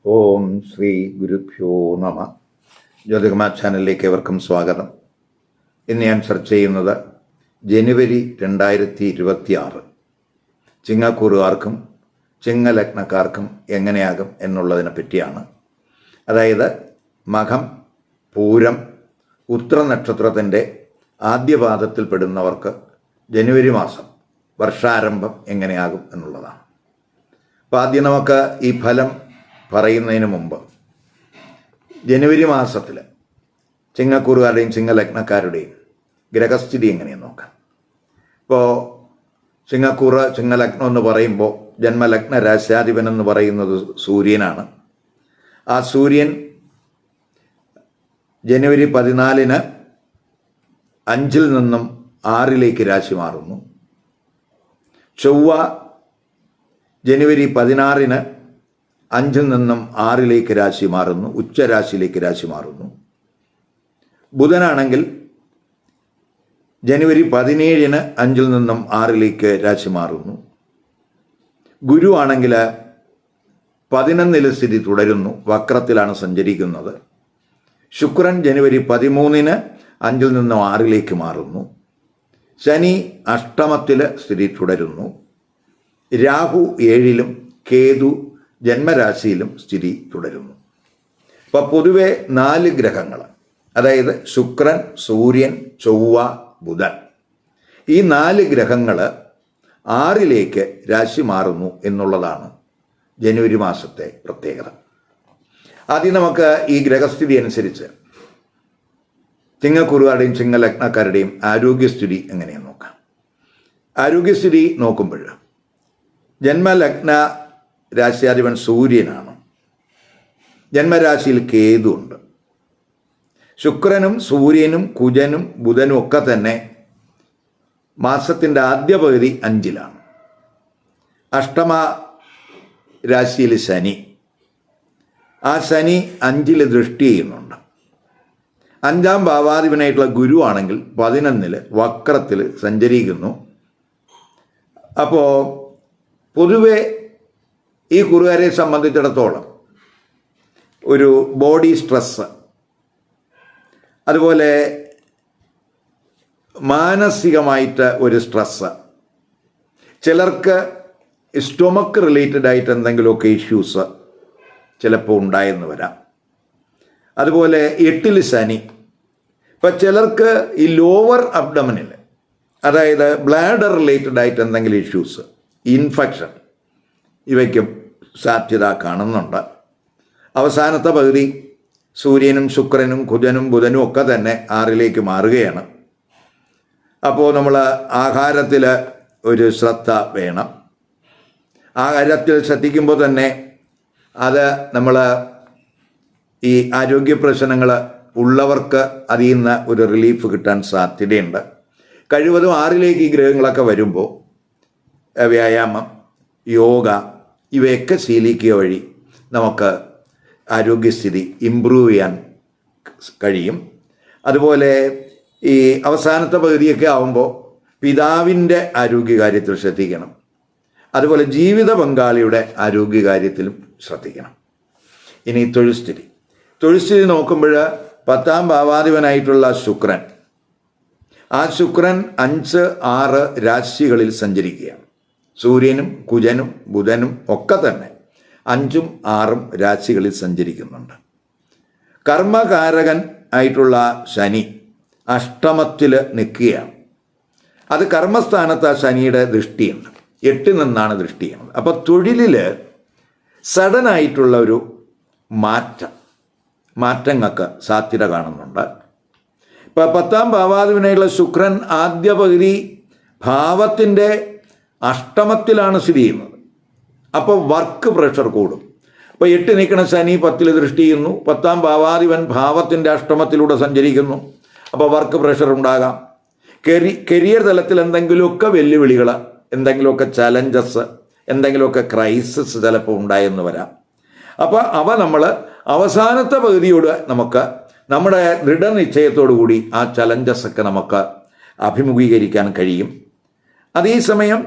ഓം ശ്രീ ഗുരുഭ്യോ നമ. ജ്യോതികുമാ ചാനലിലേക്ക് ഏവർക്കും സ്വാഗതം. ഇന്ന് ഞാൻ ചർച്ച ചെയ്യുന്നത് ജനുവരി 2026 ചിങ്ങക്കൂറുകാർക്കും ചിങ്ങലഗ്നക്കാർക്കും എങ്ങനെയാകും എന്നുള്ളതിനെ പറ്റിയാണ്. അതായത് മകം, പൂരം, ഉത്ര നക്ഷത്രത്തിൻ്റെ ആദ്യപാദത്തിൽപ്പെടുന്നവർക്ക് ജനുവരി മാസം വർഷാരംഭം എങ്ങനെയാകും എന്നുള്ളതാണ്. അപ്പോൾ ആദ്യം നമുക്ക് ഈ ഫലം പറയുന്നതിന് മുമ്പ് ജനുവരി മാസത്തിൽ ചിങ്ങക്കൂറുകാരുടെയും ചിങ്ങലഗ്നക്കാരുടെയും ഗ്രഹസ്ഥിതി എങ്ങനെയെന്ന് നോക്കാം. ഇപ്പോൾ ചിങ്ങക്കൂറ് ചിങ്ങലഗ്നം എന്ന് പറയുമ്പോൾ ജന്മലഗ്ന രാശ്യാധിപൻ എന്ന് പറയുന്നത് സൂര്യനാണ്. ആ സൂര്യൻ ജനുവരി 14 5 നിന്നും 6 രാശി മാറുന്നു. ചൊവ്വ ജനുവരി 16 5 നിന്നും 6 രാശി മാറുന്നു, ഉച്ചരാശിയിലേക്ക് രാശി മാറുന്നു. ബുധനാണെങ്കിൽ ജനുവരി 17 5 നിന്നും 6 രാശി മാറുന്നു. ഗുരു ആണെങ്കിൽ 11 സ്ഥിതി തുടരുന്നു, വക്രത്തിലാണ് സഞ്ചരിക്കുന്നത്. ശുക്രൻ ജനുവരി 13 5 നിന്നും 6 മാറുന്നു. ശനി അഷ്ടമത്തിൽ സ്ഥിതി തുടരുന്നു. രാഹു 7 കേതു ജന്മരാശിയിലും സ്ഥിതി തുടരുന്നു. അപ്പോൾ പൊതുവെ 4 ഗ്രഹങ്ങൾ, അതായത് ശുക്രൻ, സൂര്യൻ, ചൊവ്വ, ബുധൻ, ഈ 4 ഗ്രഹങ്ങൾ 6 രാശി മാറുന്നു എന്നുള്ളതാണ് ജനുവരി മാസത്തെ പ്രത്യേകത. ആദ്യം നമുക്ക് ഈ ഗ്രഹസ്ഥിതി അനുസരിച്ച് ചിങ്ങക്കൂറുകാരുടെയും ചിങ്ങലഗ്നക്കാരുടെയും ആരോഗ്യസ്ഥിതി എങ്ങനെയെന്ന് നോക്കാം. ആരോഗ്യസ്ഥിതി നോക്കുമ്പോൾ ജന്മലഗ്ന രാശ്യാധിപൻ സൂര്യനാണ്. ജന്മരാശിയിൽ കേതു ഉണ്ട്. ശുക്രനും സൂര്യനും കുജനും ബുധനും ഒക്കെ തന്നെ മാസത്തിൻ്റെ ആദ്യ പകുതി 5 അഷ്ടമ രാശിയിൽ ശനി. ആ ശനി 5 ദൃഷ്ടി ചെയ്യുന്നുണ്ട്. 5ാം ഭാവാധിപനായിട്ടുള്ള ഗുരു ആണെങ്കിൽ 11 വക്രത്തിൽ സഞ്ചരിക്കുന്നു. അപ്പോൾ പൊതുവെ ഈ കുറുകാരെ സംബന്ധിച്ചിടത്തോളം ഒരു ബോഡി സ്ട്രെസ്, അതുപോലെ മാനസികമായിട്ട് ഒരു സ്ട്രെസ്, ചിലർക്ക് സ്റ്റൊമക്ക് റിലേറ്റഡ് ആയിട്ട് എന്തെങ്കിലുമൊക്കെ ഇഷ്യൂസ് ചിലപ്പോൾ ഉണ്ടായെന്ന് വരാം. അതുപോലെ 8 ശനി. ഇപ്പം ചിലർക്ക് ഈ ലോവർ അബ്ഡമനിൽ, അതായത് ബ്ലാഡർ റിലേറ്റഡ് ആയിട്ട് എന്തെങ്കിലും ഇഷ്യൂസ്, ഇൻഫെക്ഷൻ, ഇവയ്ക്കും സാധ്യത കാണുന്നുണ്ട്. അവസാനത്തെ പകുതി സൂര്യനും ശുക്രനും കുജനും ബുധനും ഒക്കെ തന്നെ 6 മാറുകയാണ്. അപ്പോൾ നമ്മൾ ആഹാരത്തിൽ ഒരു ശ്രദ്ധ വേണം. ആഹാരത്തിൽ ശ്രദ്ധിക്കുമ്പോൾ തന്നെ അത് നമ്മൾ ഈ ആരോഗ്യ പ്രശ്നങ്ങൾ ഉള്ളവർക്ക് അതിൽ നിന്ന് ഒരു റിലീഫ് കിട്ടാൻ സാധ്യതയുണ്ട്. കഴിവതും 6 ഈ ഗ്രഹങ്ങളൊക്കെ വരുമ്പോൾ വ്യായാമം, യോഗ ഇവയൊക്കെ ശീലിക്കുക വഴി നമുക്ക് ആരോഗ്യസ്ഥിതി ഇമ്പ്രൂവ് ചെയ്യാൻ കഴിയും. അതുപോലെ ഈ അവസാനത്തെ പകുതിയൊക്കെ ആകുമ്പോൾ പിതാവിൻ്റെ ആരോഗ്യകാര്യത്തിൽ ശ്രദ്ധിക്കണം. അതുപോലെ ജീവിത പങ്കാളിയുടെ ആരോഗ്യകാര്യത്തിലും ശ്രദ്ധിക്കണം. ഇനി തൊഴിൽസ്ഥിതി നോക്കുമ്പോൾ 10ാം ഭാവാധിപനായിട്ടുള്ള ശുക്രൻ, ആ ശുക്രൻ 5, 6 രാശികളിൽ സഞ്ചരിക്കുകയാണ്. സൂര്യനും കുജനും ബുധനും ഒക്കെ തന്നെ 5ഉം 6ഉം രാശികളിൽ സഞ്ചരിക്കുന്നുണ്ട്. കർമ്മകാരകൻ ആയിട്ടുള്ള ശനി അഷ്ടമത്തിൽ നിൽക്കുകയാണ്. അത് കർമ്മസ്ഥാനത്ത് ശനിയുടെ ദൃഷ്ടിയുണ്ട്. 8 നിന്നാണ് ദൃഷ്ടി ചെയ്യുന്നത്. അപ്പോൾ തൊഴിലിൽ സഡനായിട്ടുള്ള ഒരു മാറ്റങ്ങൾക്ക് സാധ്യത കാണുന്നുണ്ട്. ഇപ്പോൾ 10ാം ഭാവാധിപനായിട്ടുള്ള ശുക്രൻ ആദ്യ പകുതി ഭാവത്തിൻ്റെ അഷ്ടമത്തിലാണ് സ്ഥിതി ചെയ്യുന്നത്. അപ്പോൾ വർക്ക് പ്രഷർ കൂടും. അപ്പോൾ 8 നിൽക്കുന്ന ശനി 10 ദൃഷ്ടി ചെയ്യുന്നു. 10ാം ഭാവാധിപൻ ഭാവത്തിൻ്റെ അഷ്ടമത്തിലൂടെ സഞ്ചരിക്കുന്നു. അപ്പോൾ വർക്ക് പ്രഷർ ഉണ്ടാകാം. കരിയർ തലത്തിൽ എന്തെങ്കിലുമൊക്കെ വെല്ലുവിളികൾ, എന്തെങ്കിലുമൊക്കെ ചലഞ്ചസ്, എന്തെങ്കിലുമൊക്കെ ക്രൈസിസ് ചിലപ്പോൾ ഉണ്ടായെന്ന് വരാം. അപ്പോൾ അവ നമ്മൾ അവസാനത്തെ പകുതിയോട് നമുക്ക് നമ്മുടെ ദൃഢനിശ്ചയത്തോടു കൂടി ആ ചലഞ്ചസൊക്കെ നമുക്ക് അഭിമുഖീകരിക്കാൻ കഴിയും. അതേസമയം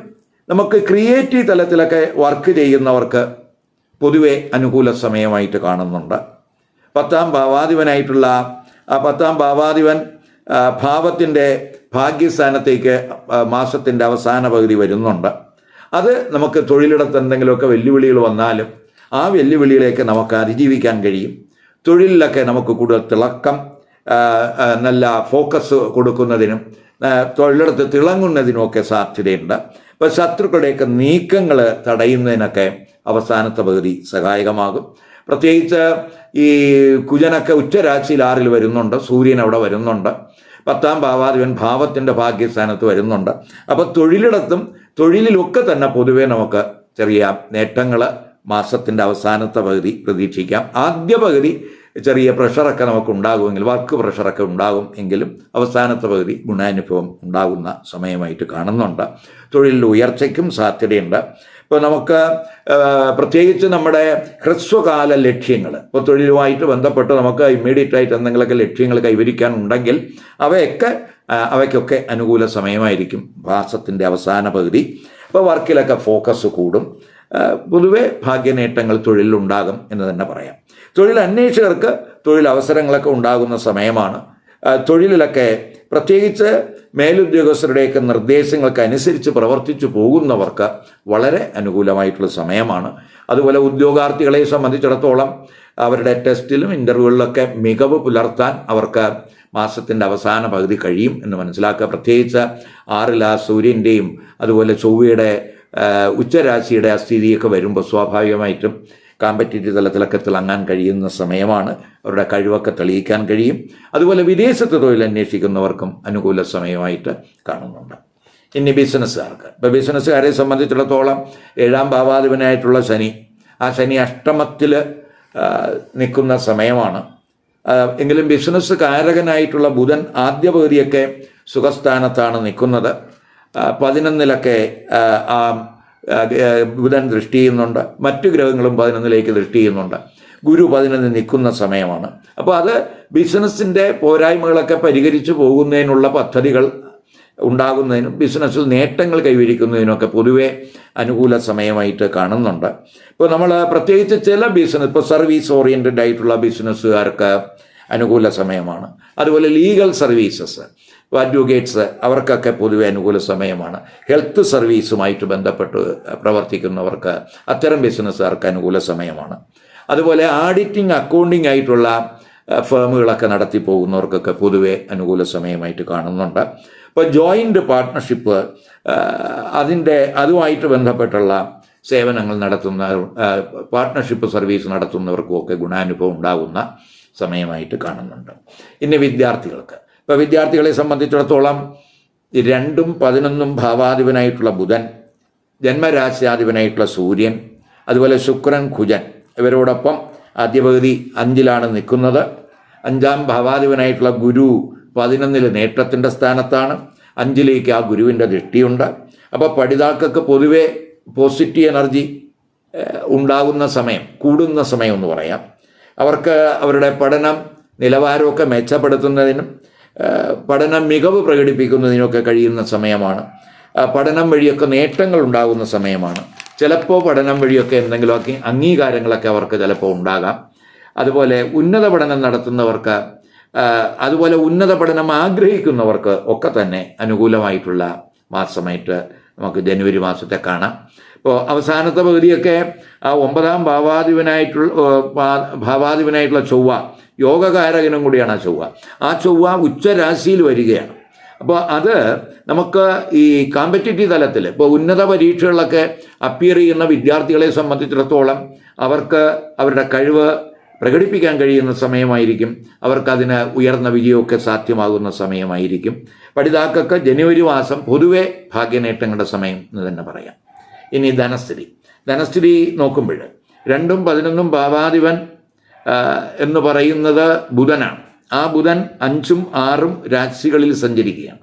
നമുക്ക് ക്രിയേറ്റീവ് തലത്തിലൊക്കെ വർക്ക് ചെയ്യുന്നവർക്ക് പൊതുവെ അനുകൂല സമയമായിട്ട് കാണുന്നുണ്ട്. 10ാം ഭാവാധിപനായിട്ടുള്ള ആ 10ാം ഭാവാധിപൻ ഭാവത്തിൻ്റെ ഭാഗ്യസ്ഥാനത്തേക്ക് മാസത്തിൻ്റെ അവസാന പകുതി വരുന്നുണ്ട്. അത് നമുക്ക് തൊഴിലിടത്ത് എന്തെങ്കിലുമൊക്കെ വെല്ലുവിളികൾ വന്നാലും ആ വെല്ലുവിളികളെയൊക്കെ നമുക്ക് അതിജീവിക്കാൻ കഴിയും. തൊഴിലിലൊക്കെ നമുക്ക് കൂടുതൽ തിളക്കം, നല്ല ഫോക്കസ് കൊടുക്കുന്നതിനും തൊഴിലിടത്ത് തിളങ്ങുന്നതിനുമൊക്കെ സാധ്യതയുണ്ട്. ഇപ്പോൾ ശത്രുക്കളുടെയൊക്കെ നീക്കങ്ങൾ തടയുന്നതിനൊക്കെ അവസാനത്തെ പകുതി സഹായകമാകും. പ്രത്യേകിച്ച് ഈ കുജനൊക്കെ ഉച്ചരാശിയിൽ 6-ൽ വരുന്നുണ്ട്, സൂര്യൻ അവിടെ വരുന്നുണ്ട്, 10ാം ഭാവാധിപൻ ഭാവത്തിൻ്റെ ഭാഗ്യസ്ഥാനത്ത് വരുന്നുണ്ട്. അപ്പോൾ തൊഴിലിലൊക്കെ തന്നെ പൊതുവേ നമുക്ക് ചെറിയ നേട്ടങ്ങൾ മാസത്തിൻ്റെ അവസാനത്തെ പകുതി പ്രതീക്ഷിക്കാം. ആദ്യ പകുതി ചെറിയ പ്രഷറൊക്കെ നമുക്ക് ഉണ്ടാകുമെങ്കിൽ, വർക്ക് പ്രഷറൊക്കെ ഉണ്ടാകും എങ്കിലും അവസാനത്തെ പകുതി ഗുണാനുഭവം ഉണ്ടാകുന്ന സമയമായിട്ട് കാണുന്നുണ്ട്. തൊഴിലിൽ ഉയർച്ചയ്ക്കും സാധ്യതയുണ്ട്. ഇപ്പോൾ നമുക്ക് പ്രത്യേകിച്ച് നമ്മുടെ ഹ്രസ്വകാല ലക്ഷ്യങ്ങൾ, ഇപ്പോൾ തൊഴിലുമായിട്ട് ബന്ധപ്പെട്ട് നമുക്ക് ഇമ്മീഡിയറ്റ് ആയിട്ട് എന്തെങ്കിലുമൊക്കെ ലക്ഷ്യങ്ങൾ കൈവരിക്കാനുണ്ടെങ്കിൽ അവയ്ക്കൊക്കെ അനുകൂല സമയമായിരിക്കും മാസത്തിൻ്റെ അവസാന പകുതി. ഇപ്പോൾ വർക്കിലൊക്കെ ഫോക്കസ് കൂടും. പൊതുവെ ഭാഗ്യനേട്ടങ്ങൾ തൊഴിലുണ്ടാകും എന്ന് തന്നെ പറയാം. തൊഴിൽ അന്വേഷകർക്ക് തൊഴിലവസരങ്ങളൊക്കെ ഉണ്ടാകുന്ന സമയമാണ്. തൊഴിലിലൊക്കെ പ്രത്യേകിച്ച് മേലുദ്യോഗസ്ഥരുടെയൊക്കെ നിർദ്ദേശങ്ങൾക്ക് അനുസരിച്ച് പ്രവർത്തിച്ചു പോകുന്നവർക്ക് വളരെ അനുകൂലമായിട്ടുള്ള സമയമാണ്. അതുപോലെ ഉദ്യോഗാർത്ഥികളെ സംബന്ധിച്ചിടത്തോളം അവരുടെ ടെസ്റ്റിലും ഇൻ്റർവ്യൂകളിലൊക്കെ മികവ് പുലർത്താൻ അവർക്ക് മാസത്തിൻ്റെ അവസാന പകുതി കഴിയും എന്ന് മനസ്സിലാക്കുക. പ്രത്യേകിച്ച് 6-ൽ സൂര്യൻ്റെയും അതുപോലെ ചൊവ്വയുടെ ഉച്ചരാശിയുടെ ആ സ്ഥിതിയൊക്കെ വരുമ്പോൾ സ്വാഭാവികമായിട്ടും കോമ്പറ്റീറ്റീവ് തലത്തിലൊക്കെ തിളങ്ങാൻ കഴിയുന്ന സമയമാണ്. അവരുടെ കഴിവൊക്കെ തെളിയിക്കാൻ കഴിയും. അതുപോലെ വിദേശത്ത് തൊഴിൽ അന്വേഷിക്കുന്നവർക്കും അനുകൂല സമയമായിട്ട് കാണുന്നുണ്ട്. ഇനി ബിസിനസ്സുകാർക്ക്, ഇപ്പോൾ ബിസിനസ്സുകാരെ സംബന്ധിച്ചിടത്തോളം 7ാം ഭാവാധിപനായിട്ടുള്ള ആ ശനി അഷ്ടമത്തിൽ നിൽക്കുന്ന സമയമാണ്. എങ്കിലും ബിസിനസ് കാരകനായിട്ടുള്ള ബുധൻ ആദ്യ പകുതിയൊക്കെ സുഖസ്ഥാനത്താണ് നിൽക്കുന്നത്. 11-ലൊക്കെ ബുധൻ ദൃഷ്ടി ചെയ്യുന്നുണ്ട്. മറ്റു ഗ്രഹങ്ങളും 11-ലേക്ക് ദൃഷ്ടി ചെയ്യുന്നുണ്ട്. ഗുരു 11 നിൽക്കുന്ന സമയമാണ്. അപ്പോൾ അത് ബിസിനസ്സിൻ്റെ പോരായ്മകളൊക്കെ പരിഹരിച്ചു പോകുന്നതിനുള്ള പദ്ധതികൾ ഉണ്ടാകുന്നതിനും ബിസിനസ്സിൽ നേട്ടങ്ങൾ കൈവരിക്കുന്നതിനൊക്കെ പൊതുവെ അനുകൂല സമയമായിട്ട് കാണുന്നുണ്ട്. ഇപ്പോൾ നമ്മൾ പ്രത്യേകിച്ച് ചില ബിസിനസ്, ഇപ്പോൾ സർവീസ് ഓറിയൻറ്റഡ് ആയിട്ടുള്ള ബിസിനസ്സുകാർക്ക് അനുകൂല സമയമാണ്. അതുപോലെ ലീഗൽ സർവീസസ്, അഡ്വക്കേറ്റ്സ്, അവർക്കൊക്കെ പൊതുവെ അനുകൂല സമയമാണ്. ഹെൽത്ത് സർവീസുമായിട്ട് ബന്ധപ്പെട്ട് പ്രവർത്തിക്കുന്നവർക്ക്, അത്തരം ബിസിനസ്സുകാർക്ക് അനുകൂല സമയമാണ്. അതുപോലെ ആഡിറ്റിംഗ്, അക്കൗണ്ടിങ് ആയിട്ടുള്ള ഫേമുകളൊക്കെ നടത്തി പോകുന്നവർക്കൊക്കെ പൊതുവെ അനുകൂല സമയമായിട്ട് കാണുന്നുണ്ട്. ഇപ്പോൾ ജോയിൻ്റ് പാർട്ട്ണർഷിപ്പ്, അതുമായിട്ട് ബന്ധപ്പെട്ടുള്ള സേവനങ്ങൾ നടത്തുന്ന പാർട്ട്ണർഷിപ്പ് സർവീസ് നടത്തുന്നവർക്കുമൊക്കെ ഗുണാനുഭവം ഉണ്ടാകുന്ന സമയമായിട്ട് കാണുന്നുണ്ട്. ഇനി വിദ്യാർത്ഥികൾക്ക്, ഇപ്പോൾ വിദ്യാർത്ഥികളെ സംബന്ധിച്ചിടത്തോളം 2-ഉം 11-ഉം ഭാവാധിപനായിട്ടുള്ള ബുധൻ, ജന്മരാശ്യാധിപനായിട്ടുള്ള സൂര്യൻ, അതുപോലെ ശുക്രൻ, കുജൻ ഇവരോടൊപ്പം ആദ്യ പകുതി 5-ലാണ് നിൽക്കുന്നത്. 5-ാം ഭാവാധിപനായിട്ടുള്ള ഗുരു 11-ൽ നേട്ടത്തിൻ്റെ സ്ഥാനത്താണ്. 5-ലേക്ക് ആ ഗുരുവിൻ്റെ ദൃഷ്ടിയുണ്ട്. അപ്പോൾ പഠിതാക്കൾക്ക് പൊതുവെ പോസിറ്റീവ് എനർജി ഉണ്ടാകുന്ന സമയം, കൂടുന്ന സമയം എന്ന് പറയാം. അവർക്ക് അവരുടെ പഠനം നിലവാരമൊക്കെ മെച്ചപ്പെടുത്തുന്നതിനും പഠന മികവ് പ്രകടിപ്പിക്കുന്നതിനൊക്കെ കഴിയുന്ന സമയമാണ്. പഠനം വഴിയൊക്കെ നേട്ടങ്ങൾ ഉണ്ടാകുന്ന സമയമാണ്. ചിലപ്പോൾ പഠനം വഴിയൊക്കെ എന്തെങ്കിലുമൊക്കെ അംഗീകാരങ്ങളൊക്കെ അവർക്ക് ചിലപ്പോൾ ഉണ്ടാകാം. അതുപോലെ ഉന്നത പഠനം നടത്തുന്നവർക്ക്, അതുപോലെ ഉന്നത പഠനം ആഗ്രഹിക്കുന്നവർക്ക് ഒക്കെ തന്നെ അനുകൂലമായിട്ടുള്ള മാസമായിട്ട് നമുക്ക് ജനുവരി മാസത്തെ കാണാം. ഇപ്പോൾ അവസാനത്തെ പകുതിയൊക്കെ ആ 9-ാം ഭാവാധിപനായിട്ടുള്ള ചൊവ്വ, യോഗകാരകനും കൂടിയാണ് ആ ചൊവ്വ ഉച്ചരാശിയിൽ വരികയാണ്. അപ്പോൾ അത് നമുക്ക് ഈ കോമ്പറ്റീറ്റീവ് തലത്തിൽ ഇപ്പോൾ ഉന്നത പരീക്ഷകളിലൊക്കെ അപ്പിയർ ചെയ്യുന്ന വിദ്യാർത്ഥികളെ സംബന്ധിച്ചിടത്തോളം അവർക്ക് അവരുടെ കഴിവ് പ്രകടിപ്പിക്കാൻ കഴിയുന്ന സമയമായിരിക്കും. അവർക്കതിന് ഉയർന്ന വിജയമൊക്കെ സാധ്യമാകുന്ന സമയമായിരിക്കും. പഠിതാക്കൾക്ക് ജനുവരി മാസം പൊതുവെ ഭാഗ്യനേട്ടങ്ങളുടെ സമയം എന്ന് തന്നെ പറയാം. ഇനി ധനസ്ഥിതി നോക്കുമ്പോൾ 2-ഉം 11-ഉം ഭാവാധിപൻ എന്ന് പറയുന്നത് ബുധനാണ്. ആ ബുധൻ 5-ഉം 6-ഉം രാശികളിൽ സഞ്ചരിക്കുകയാണ്.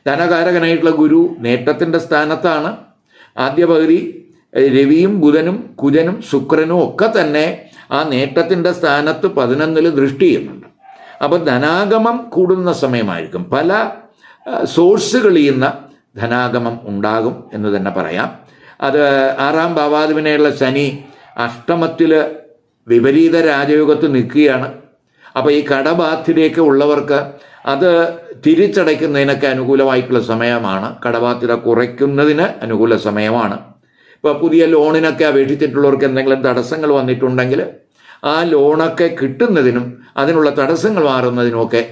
ധനകാരകനായിട്ടുള്ള ഗുരു നേട്ടത്തിൻ്റെ സ്ഥാനത്താണ്. ആദ്യ പകുതി രവിയും ബുധനും കുജനും ശുക്രനും ഒക്കെ തന്നെ ആ നേട്ടത്തിൻ്റെ സ്ഥാനത്ത് 11-ൽ ദൃഷ്ടി ചെയ്യുന്നുണ്ട്. അപ്പോൾ ധനാഗമം കൂടുന്ന സമയമായിരിക്കും. പല സോഴ്സുകളിൽ നിന്ന് ധനാഗമം ഉണ്ടാകും എന്ന് തന്നെ പറയാം. അത് 6-ാം ഭാവാധിപനായുള്ള ശനി അഷ്ടമത്തിൽ വിപരീത രാജയോഗത്തിൽ നിൽക്കുകയാണ്. അപ്പോൾ ഈ കടബാധ്യതയൊക്കെ ഉള്ളവർക്ക് അത് തിരിച്ചടയ്ക്കുന്നതിനൊക്കെ അനുകൂലമായിട്ടുള്ള സമയമാണ്. കടബാധ്യത കുറയ്ക്കുന്നതിന് അനുകൂല സമയമാണ്. ഇപ്പോൾ പുതിയ ലോണിനൊക്കെ അപേക്ഷിച്ചിട്ടുള്ളവർക്ക് എന്തെങ്കിലും തടസ്സങ്ങൾ വന്നിട്ടുണ്ടെങ്കിൽ ആ ലോണൊക്കെ കിട്ടുന്നതിനും അതിനുള്ള തടസ്സങ്ങൾ മാറുന്നതിനുമൊക്കെ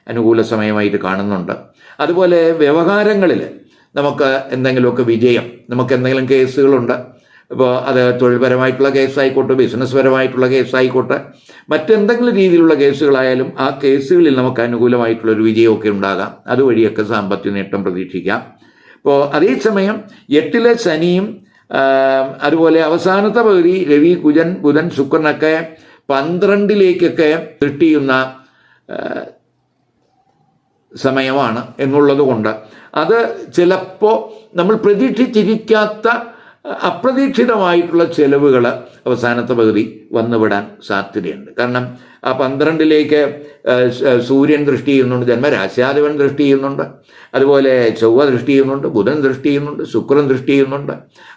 അനുകൂല സമയമായിട്ട് കാണുന്നുണ്ട്. അതുപോലെ വ്യവഹാരങ്ങളിൽ നമുക്ക് എന്തെങ്കിലുമൊക്കെ വിജയം, നമുക്ക് എന്തെങ്കിലും കേസുകളുണ്ട്, ഇപ്പോൾ അത് തൊഴിൽപരമായിട്ടുള്ള കേസായിക്കോട്ടെ, ബിസിനസ് പരമായിട്ടുള്ള കേസായിക്കോട്ടെ, മറ്റെന്തെങ്കിലും രീതിയിലുള്ള കേസുകളായാലും ആ കേസുകളിൽ നമുക്ക് അനുകൂലമായിട്ടുള്ളൊരു വിജയമൊക്കെ ഉണ്ടാകാം. അതുവഴിയൊക്കെ സാമ്പത്തിക നേട്ടം പ്രതീക്ഷിക്കാം. ഇപ്പോൾ അതേസമയം 8-ലെ ശനിയും അതുപോലെ അവസാനത്തെ പകുതി രവി, കുജൻ, ബുധൻ, ശുക്രനൊക്കെ 12-ലേക്കൊക്കെ ദൃഷ്ടി ചെയ്യുന്ന സമയമാണ് എന്നുള്ളത് കൊണ്ട് അത് ചിലപ്പോൾ നമ്മൾ പ്രതീക്ഷിച്ചിരിക്കാത്ത അപ്രതീക്ഷിതമായിട്ടുള്ള ചെലവുകൾ അവസാനത്തെ പകുതി വന്നുവിടാൻ സാധ്യതയുണ്ട്. കാരണം ആ 12-ലേക്ക് സൂര്യൻ ദൃഷ്ടി ചെയ്യുന്നുണ്ട്, ജന്മരാശ്യാധിപൻ ദൃഷ്ടി ചെയ്യുന്നുണ്ട്, അതുപോലെ ചൊവ്വ ദൃഷ്ടി ചെയ്യുന്നുണ്ട്, ബുധൻ ദൃഷ്ടി ചെയ്യുന്നുണ്ട്, ശുക്രൻ ദൃഷ്ടി ചെയ്യുന്നുണ്ട്.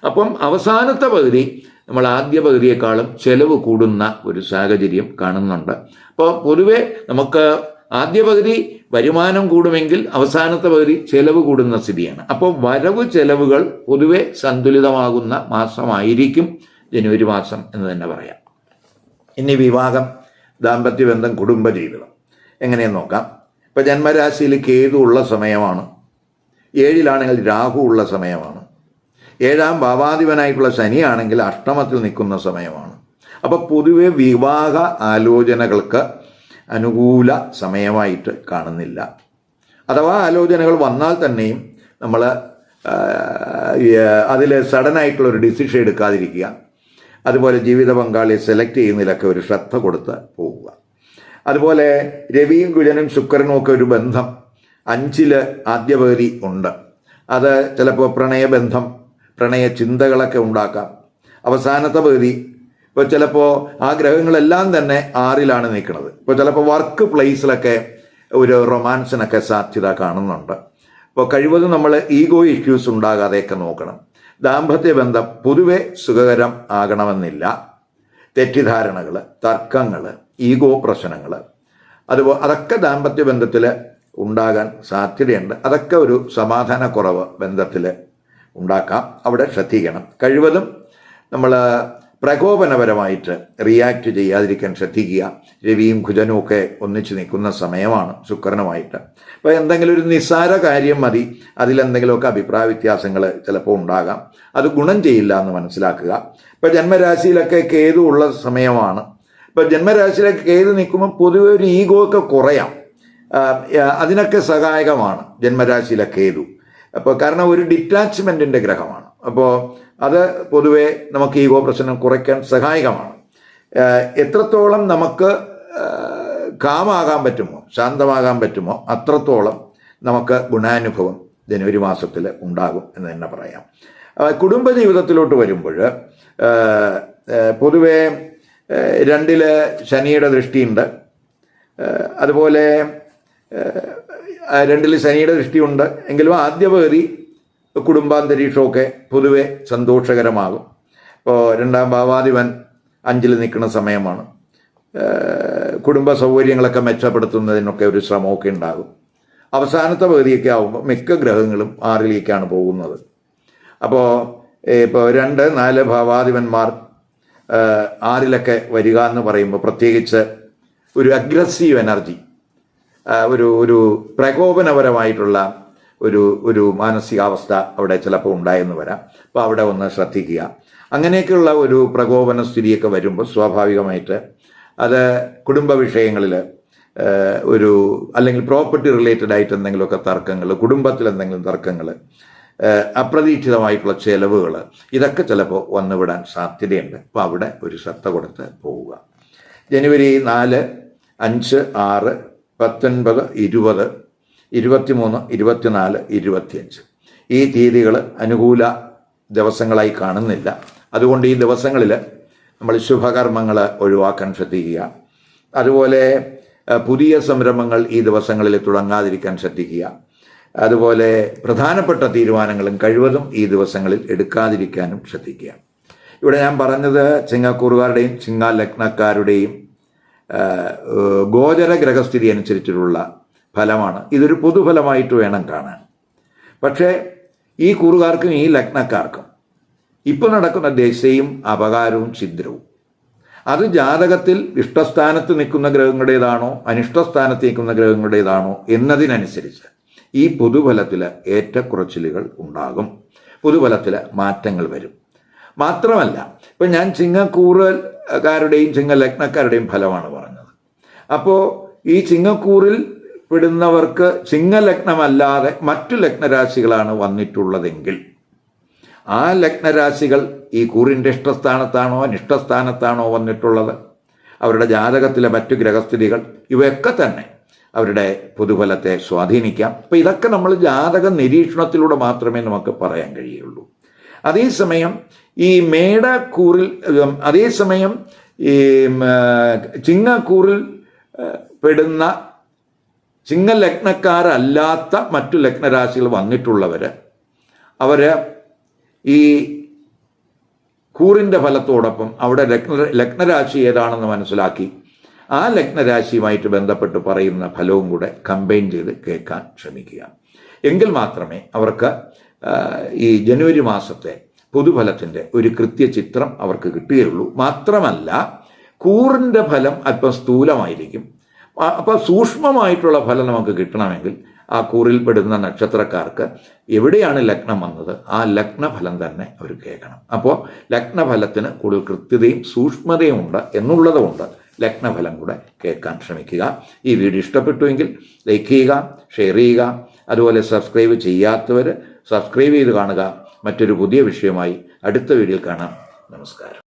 അപ്പം അവസാനത്തെ പകുതി നമ്മൾ ആദ്യ പകുതിയേക്കാളും ചെലവ് കൂടുന്ന ഒരു സാഹചര്യം കാണുന്നുണ്ട്. അപ്പോൾ പൊതുവെ നമുക്ക് ആദ്യ പകുതി വരുമാനം കൂടുമെങ്കിൽ അവസാനത്തെ പകുതി ചെലവ് കൂടുന്ന സ്ഥിതിയാണ്. അപ്പോൾ വരവ് ചെലവുകൾ പൊതുവെ സന്തുലിതമാകുന്ന മാസമായിരിക്കും ജനുവരി മാസം എന്ന് തന്നെ പറയാം. ഇനി വിവാഹം, ദാമ്പത്യബന്ധം, കുടുംബജീവിതം എങ്ങനെയെന്ന് നോക്കാം. ഇപ്പോൾ ജന്മരാശിയിൽ കേതു ഉള്ള സമയമാണ്, 7-ലാണെങ്കിൽ രാഹു ഉള്ള സമയമാണ്, 7-ാം ഭാവാധിപനായിട്ടുള്ള ശനിയാണെങ്കിൽ അഷ്ടമത്തിൽ നിൽക്കുന്ന സമയമാണ്. അപ്പോൾ പൊതുവെ വിവാഹ ആലോചനകൾക്ക് അനുകൂല സമയമായിട്ട് കാണുന്നില്ല. അഥവാ ആലോചനകൾ വന്നാൽ തന്നെയും നമ്മൾ അതിൽ സഡനായിട്ടുള്ളൊരു ഡിസിഷൻ എടുക്കാതിരിക്കുക. അതുപോലെ ജീവിത പങ്കാളിയെ സെലക്ട് ചെയ്യുന്നതിലൊക്കെ ഒരു ശ്രദ്ധ കൊടുത്ത് പോവുക. അതുപോലെ രവിയും കുജനും ശുക്രനും ഒക്കെ ഒരു ബന്ധം 5-ല് ആദ്യ പകുതി ഉണ്ട്. അത് ചിലപ്പോൾ പ്രണയബന്ധം, പ്രണയ ചിന്തകളൊക്കെ ഉണ്ടാക്കാം. അവസാനത്തെ പകുതി ഇപ്പോൾ ചിലപ്പോൾ ആ ഗ്രഹങ്ങളെല്ലാം തന്നെ 6-ലാണ് നിൽക്കുന്നത്. ഇപ്പോൾ ചിലപ്പോൾ വർക്ക് പ്ലേസിലൊക്കെ ഒരു റൊമാൻസിനൊക്കെ സാധ്യത കാണുന്നുണ്ട്. അപ്പോൾ കഴിവതും നമ്മൾ ഈഗോ ഇഷ്യൂസ് ഉണ്ടാകാതെയൊക്കെ നോക്കണം. ദാമ്പത്യ ബന്ധം പൊതുവെ സുഖകരം ആകണമെന്നില്ല. തെറ്റിദ്ധാരണകൾ, തർക്കങ്ങൾ, ഈഗോ പ്രശ്നങ്ങൾ, അതുപോലെ അതൊക്കെ ദാമ്പത്യ ബന്ധത്തിൽ ഉണ്ടാകാൻ സാധ്യതയുണ്ട്. അതൊക്കെ ഒരു സമാധാനക്കുറവ് ബന്ധത്തിൽ ഉണ്ടാക്കാം. അവിടെ ശ്രദ്ധിക്കണം. കഴിവതും നമ്മൾ പ്രകോപനപരമായിട്ട് റിയാക്ട് ചെയ്യാതിരിക്കാൻ ശ്രദ്ധിക്കുക. രവിയും കുജനും ഒക്കെ ഒന്നിച്ച് നിൽക്കുന്ന സമയമാണ് ശുക്രനുമായിട്ട്. അപ്പോൾ എന്തെങ്കിലും ഒരു നിസ്സാര കാര്യം മതി, അതിലെന്തെങ്കിലുമൊക്കെ അഭിപ്രായ വ്യത്യാസങ്ങൾ ചിലപ്പോൾ ഉണ്ടാകാം. അത് ഗുണം ചെയ്യില്ല എന്ന് മനസ്സിലാക്കുക. ഇപ്പോൾ ജന്മരാശിയിലൊക്കെ കേതു ഉള്ള സമയമാണ്. ഇപ്പോൾ ജന്മരാശിയിലൊക്കെ കേതു നിൽക്കുമ്പോൾ പൊതുവെ ഒരു ഈഗോ ഒക്കെ കുറയാം. അതിനൊക്കെ സഹായകമാണ് ജന്മരാശിയിലെ കേതു. അപ്പോൾ കാരണം ഒരു ഡിറ്റാച്ച്മെൻറ്റിൻ്റെ ഗ്രഹമാണ്. അപ്പോൾ അത് പൊതുവെ നമുക്ക് ഈഗോ പ്രശ്നം കുറയ്ക്കാൻ സഹായകമാണ്. എത്രത്തോളം നമുക്ക് കാമാകാൻ പറ്റുമോ, ശാന്തമാകാൻ പറ്റുമോ, അത്രത്തോളം നമുക്ക് ഗുണാനുഭവം ജനുവരി മാസത്തിൽ ഉണ്ടാകും എന്ന് തന്നെ പറയാം. കുടുംബജീവിതത്തിലോട്ട് വരുമ്പോൾ പൊതുവെ 2-ല് ശനിയുടെ ദൃഷ്ടിയുണ്ട്. അതുപോലെ 2-ല് ശനിയുടെ ദൃഷ്ടിയുണ്ട് എങ്കിലും ആദ്യ പകുതി കുടുംബാന്തരീക്ഷമൊക്കെ പൊതുവെ സന്തോഷകരമാകും. ഇപ്പോൾ 2-ാം ഭാവാധിപൻ 5-ൽ നിൽക്കുന്ന സമയമാണ്. കുടുംബ സൗകര്യങ്ങളൊക്കെ മെച്ചപ്പെടുത്തുന്നതിനൊക്കെ ഒരു ശ്രമമൊക്കെ ഉണ്ടാകും. അവസാനത്തെ പകുതിയൊക്കെ ആകുമ്പോൾ മിക്ക ഗ്രഹങ്ങളും 6-ലേക്കാണ് പോകുന്നത്. അപ്പോൾ ഇപ്പോൾ 2, 4 ഭാവാധിപന്മാർ 6-ലൊക്കെ വരിക എന്ന് പറയുമ്പോൾ പ്രത്യേകിച്ച് ഒരു അഗ്രസീവ് എനർജി, ഒരു പ്രകോപനപരമായിട്ടുള്ള ഒരു മാനസികാവസ്ഥ അവിടെ ചിലപ്പോൾ ഉണ്ടായെന്ന് വരാം. അപ്പോൾ അവിടെ ഒന്ന് ശ്രദ്ധിക്കുക. അങ്ങനെയൊക്കെയുള്ള ഒരു പ്രകോപന സ്ഥിതിയൊക്കെ വരുമ്പോൾ സ്വാഭാവികമായിട്ട് അത് കുടുംബ വിഷയങ്ങളിൽ അല്ലെങ്കിൽ പ്രോപ്പർട്ടി റിലേറ്റഡ് ആയിട്ട് എന്തെങ്കിലുമൊക്കെ തർക്കങ്ങൾ, കുടുംബത്തിൽ എന്തെങ്കിലും തർക്കങ്ങൾ, അപ്രതീക്ഷിതമായിട്ടുള്ള ചെലവുകൾ, ഇതൊക്കെ ചിലപ്പോൾ വന്നുവിടാൻ സാധ്യതയുണ്ട്. അപ്പോൾ അവിടെ ഒരു ശ്രദ്ധ കൊടുത്ത് പോവുക. ജനുവരി 4, 5, 6, 19, 20, 23, 24, 25 ഈ തീയതികൾ അനുകൂല ദിവസങ്ങളായി കാണുന്നില്ല. അതുകൊണ്ട് ഈ ദിവസങ്ങളിൽ നമ്മൾ ശുഭകർമ്മങ്ങൾ ഒഴിവാക്കാൻ ശ്രദ്ധിക്കുക. അതുപോലെ പുതിയ സംരംഭങ്ങൾ ഈ ദിവസങ്ങളിൽ തുടങ്ങാതിരിക്കാൻ ശ്രദ്ധിക്കുക. അതുപോലെ പ്രധാനപ്പെട്ട തീരുമാനങ്ങളും കഴിവതും ഈ ദിവസങ്ങളിൽ എടുക്കാതിരിക്കാനും ശ്രദ്ധിക്കുക. ഇവിടെ ഞാൻ പറഞ്ഞത് ചിങ്ങക്കൂറുകാരുടെയും ചിങ്ങ ലഗ്നക്കാരുടെയും ഗോചര ഗ്രഹസ്ഥിതി അനുസരിച്ചിട്ടുള്ള ഫലമാണ്. ഇതൊരു പൊതുഫലമായിട്ട് വേണം കാണാൻ. പക്ഷേ ഈ കൂറുകാർക്കും ഈ ലഗ്നക്കാർക്കും ഇപ്പോൾ നടക്കുന്ന ദശയും അപകാരവും ഛിദ്രവും അത് ജാതകത്തിൽ ഇഷ്ടസ്ഥാനത്ത് നിൽക്കുന്ന ഗ്രഹങ്ങളുടേതാണോ അനിഷ്ടസ്ഥാനത്ത് നിൽക്കുന്ന ഗ്രഹങ്ങളുടേതാണോ എന്നതിനനുസരിച്ച് ഈ പൊതുഫലത്തിൽ ഏറ്റക്കുറച്ചിലുകൾ ഉണ്ടാകും, പൊതുഫലത്തിൽ മാറ്റങ്ങൾ വരും. മാത്രമല്ല, ഇപ്പം ഞാൻ ചിങ്ങക്കൂറുകാരുടെയും ചിങ്ങ ലഗ്നക്കാരുടെയും ഫലമാണ് പറഞ്ഞത്. അപ്പോൾ ഈ ചിങ്ങക്കൂറിൽ പെടുന്നവർക്ക് ചിങ്ങലഗ്നമല്ലാതെ മറ്റു ലഗ്നരാശികളാണ് വന്നിട്ടുള്ളതെങ്കിൽ ആ ലഗ്നരാശികൾ ഈ കൂറിൻ്റെ ഇഷ്ടസ്ഥാനത്താണോ അനിഷ്ടസ്ഥാനത്താണോ വന്നിട്ടുള്ളത്, അവരുടെ ജാതകത്തിലെ മറ്റു ഗ്രഹസ്ഥിതികൾ ഇവയൊക്കെ തന്നെ അവരുടെ പൊതുഫലത്തെ സ്വാധീനിക്കാം. അപ്പോൾ ഇതൊക്കെ നമ്മൾ ജാതക നിരീക്ഷണത്തിലൂടെ മാത്രമേ നമുക്ക് പറയാൻ കഴിയുള്ളൂ. അതേസമയം ഈ മേടക്കൂറിൽ അതേസമയം ഈ ചിങ്ങക്കൂറിൽ പെടുന്ന ചിങ്ങലഗ്നക്കാരല്ലാത്ത മറ്റു ലഗ്നരാശികൾ വന്നിട്ടുള്ളവർ അവർ ഈ കൂറിൻ്റെ ഫലത്തോടൊപ്പം അവിടെ ലഗ്നരാശി ഏതാണെന്ന് മനസ്സിലാക്കി ആ ലഗ്നരാശിയുമായിട്ട് ബന്ധപ്പെട്ട് പറയുന്ന ഫലവും കൂടെ കമ്പൈൻ ചെയ്ത് കേൾക്കാൻ ശ്രമിക്കുക. എങ്കിൽ മാത്രമേ അവർക്ക് ഈ ജനുവരി മാസത്തെ പൊതുഫലത്തിൻ്റെ ഒരു കൃത്യചിത്രം അവർക്ക് കിട്ടുകയുള്ളൂ. മാത്രമല്ല, കൂറിൻ്റെ ഫലം അല്പം സ്ഥൂലമായിരിക്കും. അപ്പോൾ സൂക്ഷ്മമായിട്ടുള്ള ഫലം നമുക്ക് കിട്ടണമെങ്കിൽ ആ കൂറിൽപ്പെടുന്ന നക്ഷത്രക്കാർക്ക് എവിടെയാണ് ലഗ്നം വന്നത് ആ ലഗ്നഫലം തന്നെ അവർ കേൾക്കണം. അപ്പോൾ ലഗ്നഫലത്തിന് കൂടുതൽ കൃത്യതയും സൂക്ഷ്മതയും ഉണ്ട് എന്നുള്ളതുകൊണ്ട് ലഗ്നഫലം കൂടെ കേൾക്കാൻ ശ്രമിക്കുക. ഈ വീഡിയോ ഇഷ്ടപ്പെട്ടുവെങ്കിൽ ലൈക്ക് ചെയ്യുക, ഷെയർ ചെയ്യുക. അതുപോലെ സബ്സ്ക്രൈബ് ചെയ്യാത്തവർ സബ്സ്ക്രൈബ് ചെയ്ത് കാണുക. മറ്റൊരു പുതിയ വിഷയമായി അടുത്ത വീഡിയോയിൽ കാണാം. നമസ്കാരം.